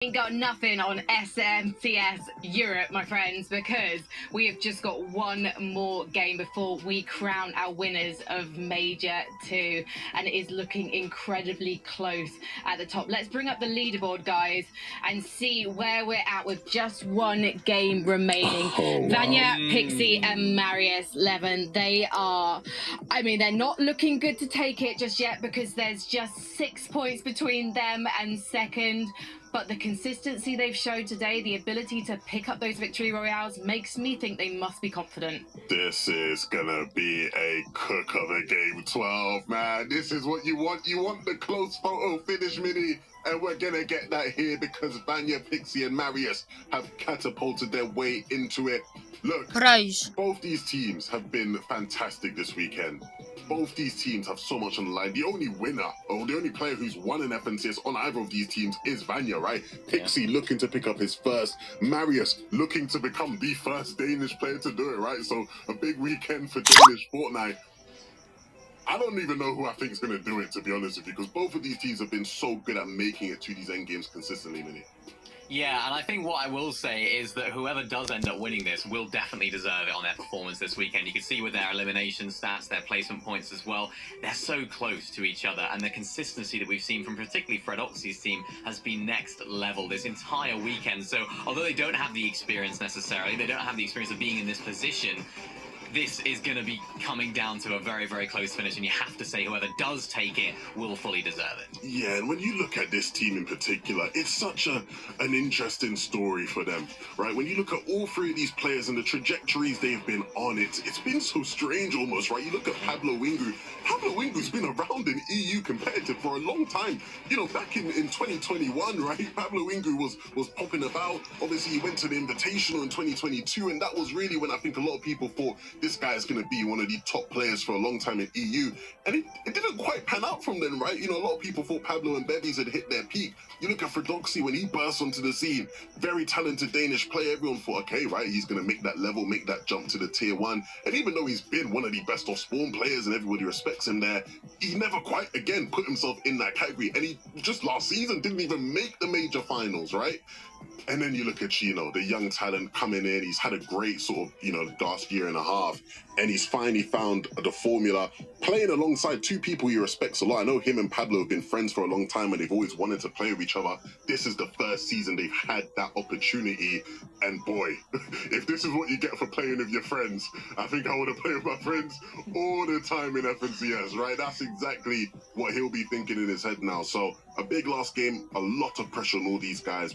Ain't got nothing on SMCS Europe, my friends, because we have just got one more game before we crown our winners of Major 2, and it is looking incredibly close at the top. Let's bring up the leaderboard, guys, and see where we're at with just one game remaining. Vanya, Pixie, and Marius Levin, they're not looking good to take it just yet because there's just 6 points between them and second. But the consistency they've showed today, the ability to pick up those victory royales, makes me think they must be confident. This is gonna be a cook of a game 12, man. This is what you want. You want the close photo finish, Mini. And we're gonna get that here because Vanya, Pixie, and Marius have catapulted their way into it. Look, both these teams have been fantastic this weekend. Both these teams have so much on the line. The only winner, or the only player who's won an FNCS on either of these teams is Vanya, right? Pixie looking to pick up his first. Marius looking to become the first Danish player to do it, right? So a big weekend for Danish Fortnite. I don't even know who I think is going to do it, to be honest with you, because both of these teams have been so good at making it to these end games consistently, Minnie. Yeah, and I think what I will say is that whoever does end up winning this will definitely deserve it on their performance this weekend. You can see with their elimination stats, their placement points as well, they're so close to each other, and the consistency that we've seen from particularly Fredoxy's team has been next level this entire weekend. So although they don't have the experience necessarily, they don't have the experience of being in this position, this is going to be coming down to a very, very close finish, and you have to say whoever does take it will fully deserve it. Yeah, and when you look at this team in particular, it's such an interesting story for them, right? When you look at all three of these players and the trajectories they've been on, it's been so strange almost, right? You look at Pablo Wingu. Pablo Wingu's been around in EU competitive for a long time. You know, back in 2021, right? Pablo Wingu was popping about. Obviously, he went to the Invitational in 2022, and that was really when I think a lot of people thought this guy is going to be one of the top players for a long time in EU. And it didn't quite pan out from then, right? You know, a lot of people thought Pablo and Bevies had hit their peak. You look at Fredoxy when he burst onto the scene, very talented Danish player. Everyone thought, okay, right, he's going to make that level, make that jump to the tier 1. And even though he's been one of the best off spawn players and everybody respects him there, he never quite, again, put himself in that category. And he just last season didn't even make the major finals, right? And then you look at Chino, the young talent coming in. He's had a great sort of, last year and a half. And he's finally found the formula, playing alongside two people he respects a lot. I know him and Pablo have been friends for a long time and they've always wanted to play with each other. This is the first season they've had that opportunity. And boy, if this is what you get for playing with your friends, I think I want to play with my friends all the time in FNCS, right? That's exactly what he'll be thinking in his head now. So a big last game, a lot of pressure on all these guys.